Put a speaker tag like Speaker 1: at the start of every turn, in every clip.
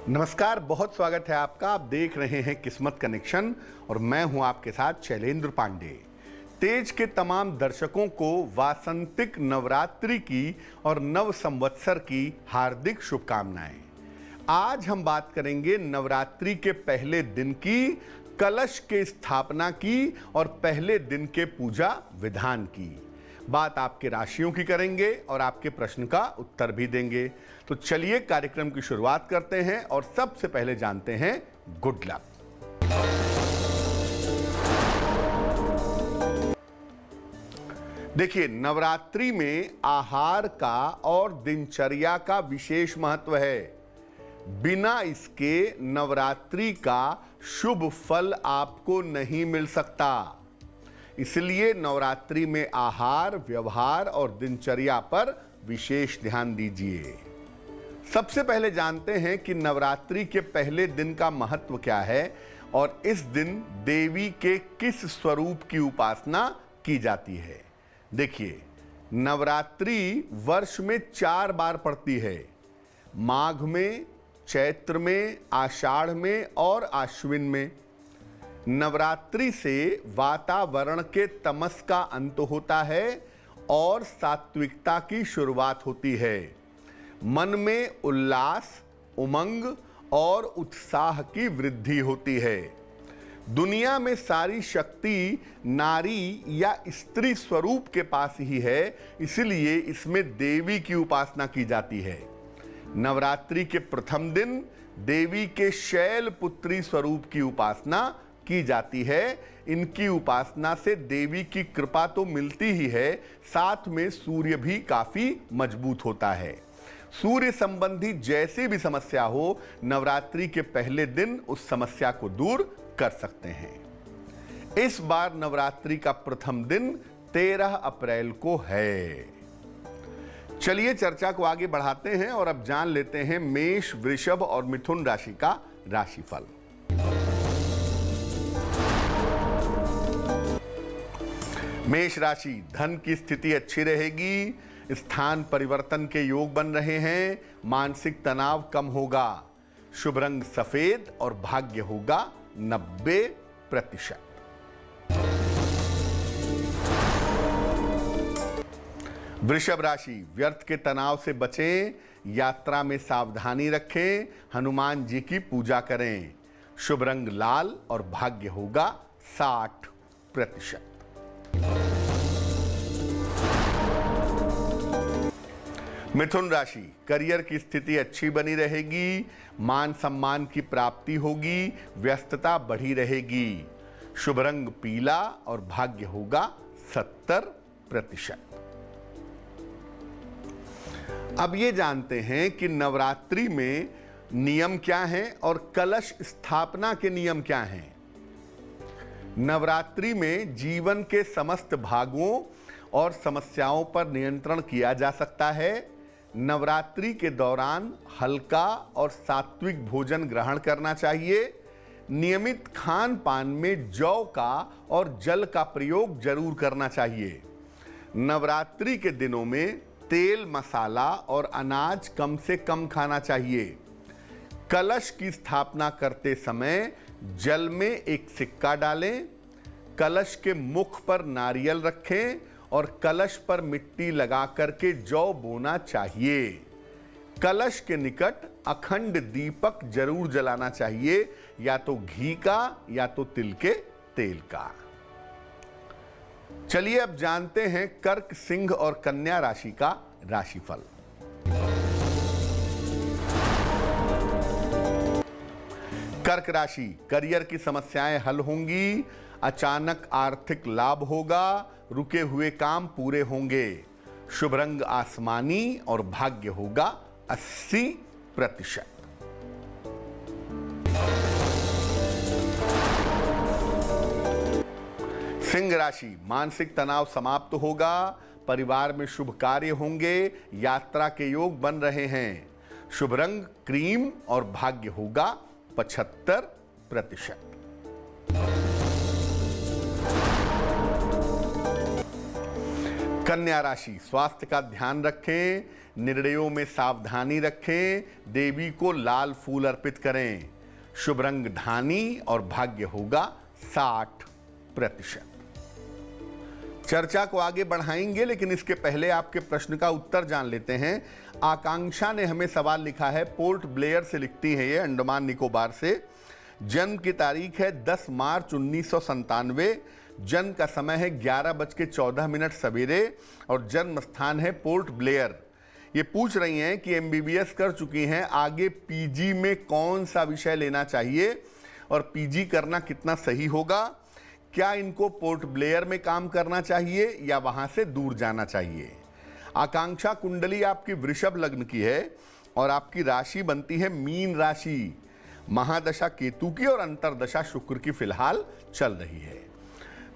Speaker 1: नमस्कार, बहुत स्वागत है आपका। आप देख रहे हैं किस्मत कनेक्शन और मैं हूं आपके साथ शैलेंद्र पांडे। तेज के तमाम दर्शकों को वासंतिक नवरात्रि की और नव संवत्सर की हार्दिक शुभकामनाएं। आज हम बात करेंगे नवरात्रि के पहले दिन की, कलश के स्थापना की और पहले दिन के पूजा विधान की। बात आपके राशियों की करेंगे और आपके प्रश्न का उत्तर भी देंगे। तो चलिए कार्यक्रम की शुरुआत करते हैं और सबसे पहले जानते हैं गुड लक। देखिए, नवरात्रि में आहार का और दिनचर्या का विशेष महत्व है। बिना इसके नवरात्रि का शुभ फल आपको नहीं मिल सकता। इसलिए नवरात्रि में आहार, व्यवहार और दिनचर्या पर विशेष ध्यान दीजिए। सबसे पहले जानते हैं कि नवरात्रि के पहले दिन का महत्व क्या है और इस दिन देवी के किस स्वरूप की उपासना की जाती है। देखिए, नवरात्रि वर्ष में 4 बार पड़ती है। माघ में, चैत्र में, आषाढ़ में और आश्विन में। नवरात्रि से वातावरण के तमस का अंत होता है और सात्विकता की शुरुआत होती है। मन में उल्लास, उमंग और उत्साह की वृद्धि होती है। दुनिया में सारी शक्ति नारी या स्त्री स्वरूप के पास ही है, इसलिए इसमें देवी की उपासना की जाती है। नवरात्रि के प्रथम दिन देवी के शैल पुत्री स्वरूप की उपासना की जाती है। इनकी उपासना से देवी की कृपा तो मिलती ही है, साथ में सूर्य भी काफी मजबूत होता है। सूर्य संबंधी जैसी भी समस्या हो, नवरात्रि के पहले दिन उस समस्या को दूर कर सकते हैं। इस बार नवरात्रि का प्रथम दिन 13 अप्रैल को है। चलिए चर्चा को आगे बढ़ाते हैं और अब जान लेते हैं मेष, वृषभ और मिथुन राशि का राशिफल। मेष राशि, धन की स्थिति अच्छी रहेगी। स्थान परिवर्तन के योग बन रहे हैं। मानसिक तनाव कम होगा। शुभ रंग सफेद और भाग्य होगा 90%। वृषभ राशि, व्यर्थ के तनाव से बचें। यात्रा में सावधानी रखें। हनुमान जी की पूजा करें। शुभ रंग लाल और भाग्य होगा 60%। मिथुन राशि, करियर की स्थिति अच्छी बनी रहेगी। मान सम्मान की प्राप्ति होगी। व्यस्तता बढ़ी रहेगी। शुभ रंग पीला और भाग्य होगा 70%। अब ये जानते हैं कि नवरात्रि में नियम क्या हैं और कलश स्थापना के नियम क्या हैं। नवरात्रि में जीवन के समस्त भागों और समस्याओं पर नियंत्रण किया जा सकता है। नवरात्रि के दौरान हल्का और सात्विक भोजन ग्रहण करना चाहिए। नियमित खान पान में जौ का और जल का प्रयोग जरूर करना चाहिए। नवरात्रि के दिनों में तेल, मसाला और अनाज कम से कम खाना चाहिए। कलश की स्थापना करते समय जल में एक सिक्का डालें। कलश के मुख पर नारियल रखें और कलश पर मिट्टी लगा करके जौ बोना चाहिए। कलश के निकट अखंड दीपक जरूर जलाना चाहिए, या तो घी का या तो तिल के तेल का। चलिए अब जानते हैं कर्क, सिंह और कन्या राशि का राशिफल। कर्क राशि, करियर की समस्याएं हल होंगी। अचानक आर्थिक लाभ होगा। रुके हुए काम पूरे होंगे। शुभ रंग आसमानी और भाग्य होगा 80%। सिंह राशि, मानसिक तनाव समाप्त होगा। परिवार में शुभ कार्य होंगे। यात्रा के योग बन रहे हैं। शुभ रंग क्रीम और भाग्य होगा 75%। कन्या राशि, स्वास्थ्य का ध्यान रखें, निर्णयों में सावधानी रखें, देवी को लाल फूल अर्पित करें। शुभ रंग धानी और भाग्य होगा 60%। चर्चा को आगे बढ़ाएंगे, लेकिन इसके पहले आपके प्रश्न का उत्तर जान लेते हैं। आकांक्षा ने हमें सवाल लिखा है, पोर्ट ब्लेयर से लिखती है, ये अंडमान निकोबार से। जन्म की तारीख है 10 मार्च 1997। जन्म का समय है 11:14 सवेरे और जन्म स्थान है पोर्ट ब्लेयर। ये पूछ रही हैं कि एमबीबीएस कर चुकी हैं, आगे पीजी में कौन सा विषय लेना चाहिए और पीजी करना कितना सही होगा। क्या इनको पोर्ट ब्लेयर में काम करना चाहिए या वहां से दूर जाना चाहिए। आकांक्षा, कुंडली आपकी वृषभ लग्न की है और आपकी राशि बनती है मीन राशि। महादशा केतु की और अंतरदशा शुक्र की फिलहाल चल रही है।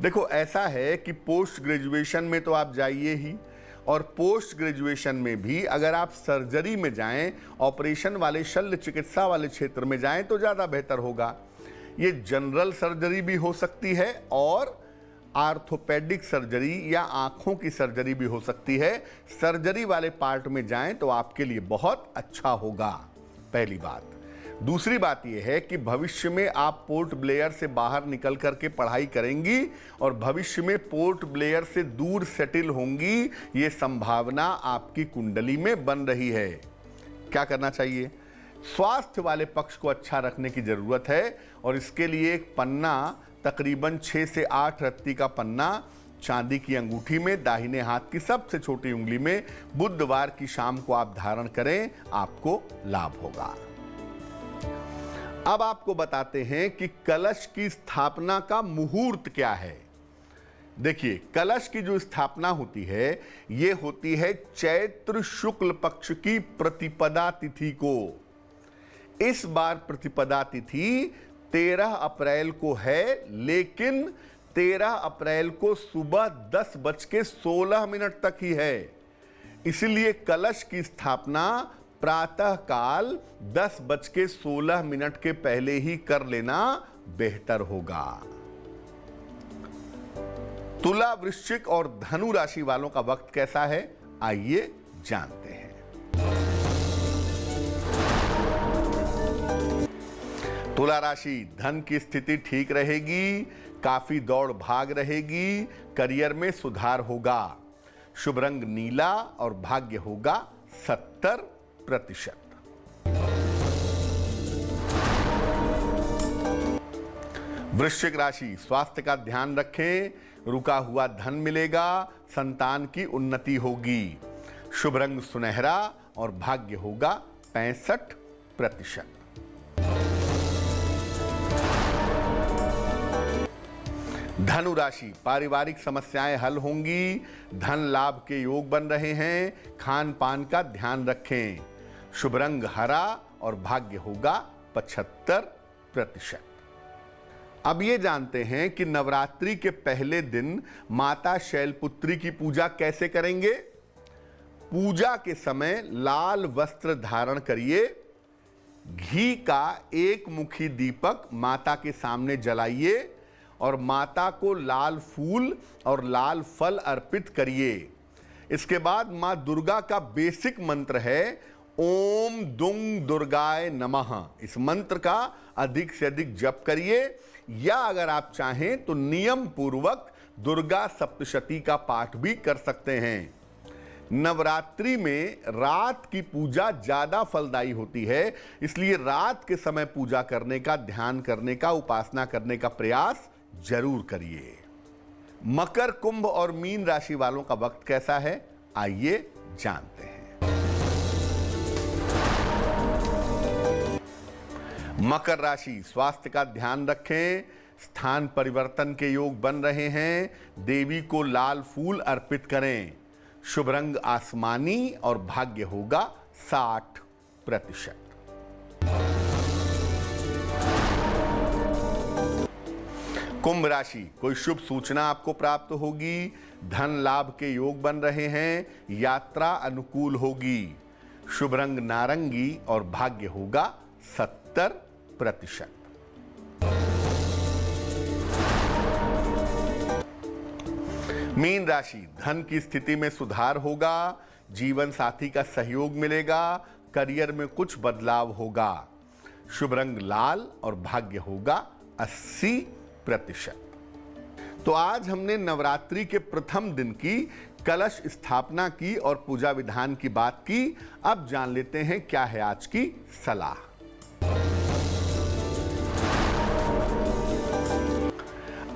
Speaker 1: देखो, ऐसा है कि पोस्ट ग्रेजुएशन में तो आप जाइए ही, और पोस्ट ग्रेजुएशन में भी अगर आप सर्जरी में जाएं, ऑपरेशन वाले शल्य चिकित्सा वाले क्षेत्र में जाएं तो ज़्यादा बेहतर होगा। ये जनरल सर्जरी भी हो सकती है और आर्थोपेडिक सर्जरी या आँखों की सर्जरी भी हो सकती है। सर्जरी वाले पार्ट में जाएं तो आपके लिए बहुत अच्छा होगा, पहली बात। दूसरी बात यह है कि भविष्य में आप पोर्ट ब्लेयर से बाहर निकल करके पढ़ाई करेंगी और भविष्य में पोर्ट ब्लेयर से दूर सेटल होंगी, ये संभावना आपकी कुंडली में बन रही है। क्या करना चाहिए? स्वास्थ्य वाले पक्ष को अच्छा रखने की जरूरत है और इसके लिए एक पन्ना, तकरीबन 6 से 8 रत्ती का पन्ना, चांदी की अंगूठी में दाहिने हाथ की सबसे छोटी उंगली में बुधवार की शाम को आप धारण करें, आपको लाभ होगा। अब आपको बताते हैं कि कलश की स्थापना का मुहूर्त क्या है। देखिए, कलश की जो स्थापना होती है ये होती है चैत्र शुक्ल पक्ष की प्रतिपदा तिथि को। इस बार प्रतिपदा तिथि 13 अप्रैल को है, लेकिन 13 अप्रैल को सुबह 10:16 तक ही है। इसलिए कलश की स्थापना प्रातः काल 10:16 के पहले ही कर लेना बेहतर होगा। तुला, वृश्चिक और धनु राशि वालों का वक्त कैसा है, आइए जानते हैं। तुला राशि, धन की स्थिति ठीक रहेगी, काफी दौड़ भाग रहेगी, करियर में सुधार होगा। शुभ रंग नीला और भाग्य होगा 70%। वृश्चिक राशि, स्वास्थ्य का ध्यान रखें, रुका हुआ धन मिलेगा, संतान की उन्नति होगी। शुभ रंग सुनहरा और भाग्य होगा 65%। धनु राशि, पारिवारिक समस्याएं हल होंगी, धन लाभ के योग बन रहे हैं, खान पान का ध्यान रखें। शुभ रंग हरा और भाग्य होगा 75%। अब ये जानते हैं कि नवरात्रि के पहले दिन माता शैलपुत्री की पूजा कैसे करेंगे। पूजा के समय लाल वस्त्र धारण करिए, घी का एक मुखी दीपक माता के सामने जलाइए और माता को लाल फूल और लाल फल अर्पित करिए। इसके बाद मां दुर्गा का बेसिक मंत्र है ओम दुंग दुर्गाय नमः। इस मंत्र का अधिक से अधिक जप करिए, या अगर आप चाहें तो नियम पूर्वक दुर्गा सप्तशती का पाठ भी कर सकते हैं। नवरात्रि में रात की पूजा ज्यादा फलदायी होती है, इसलिए रात के समय पूजा करने का, ध्यान करने का, उपासना करने का प्रयास जरूर करिए। मकर, कुंभ और मीन राशि वालों का वक्त कैसा है, आइए जानते हैं। मकर राशि, स्वास्थ्य का ध्यान रखें, स्थान परिवर्तन के योग बन रहे हैं, देवी को लाल फूल अर्पित करें। शुभ रंग आसमानी और भाग्य होगा 60%। कुंभ राशि, कोई शुभ सूचना आपको प्राप्त होगी, धन लाभ के योग बन रहे हैं, यात्रा अनुकूल होगी। शुभ रंग नारंगी और भाग्य होगा 70%। मीन राशि, धन की स्थिति में सुधार होगा, जीवन साथी का सहयोग मिलेगा, करियर में कुछ बदलाव होगा। शुभ रंग लाल और भाग्य होगा 80%। तो आज हमने नवरात्रि के प्रथम दिन की कलश स्थापना की और पूजा विधान की बात की। अब जान लेते हैं क्या है आज की सलाह।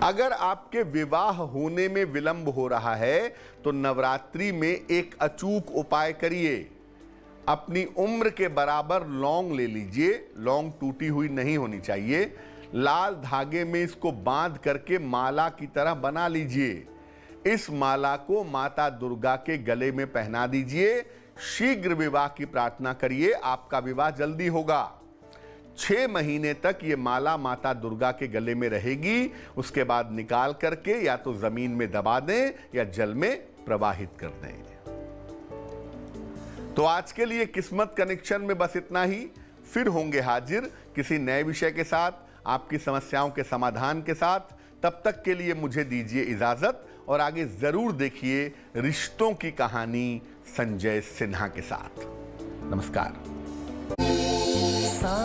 Speaker 1: अगर आपके विवाह होने में विलंब हो रहा है तो नवरात्रि में एक अचूक उपाय करिए। अपनी उम्र के बराबर लौंग ले लीजिए, लौंग टूटी हुई नहीं होनी चाहिए। लाल धागे में इसको बांध करके माला की तरह बना लीजिए। इस माला को माता दुर्गा के गले में पहना दीजिए। शीघ्र विवाह की प्रार्थना करिए, आपका विवाह जल्दी होगा। 6 महीने तक ये माला माता दुर्गा के गले में रहेगी। उसके बाद निकाल करके या तो जमीन में दबा दें या जल में प्रवाहित कर दें। तो आज के लिए किस्मत कनेक्शन में बस इतना ही। फिर होंगे हाजिर किसी नए विषय के साथ, आपकी समस्याओं के समाधान के साथ। तब तक के लिए मुझे दीजिए इजाजत और आगे जरूर देखिए रिश्तों की कहानी संजय सिन्हा के साथ। नमस्कार।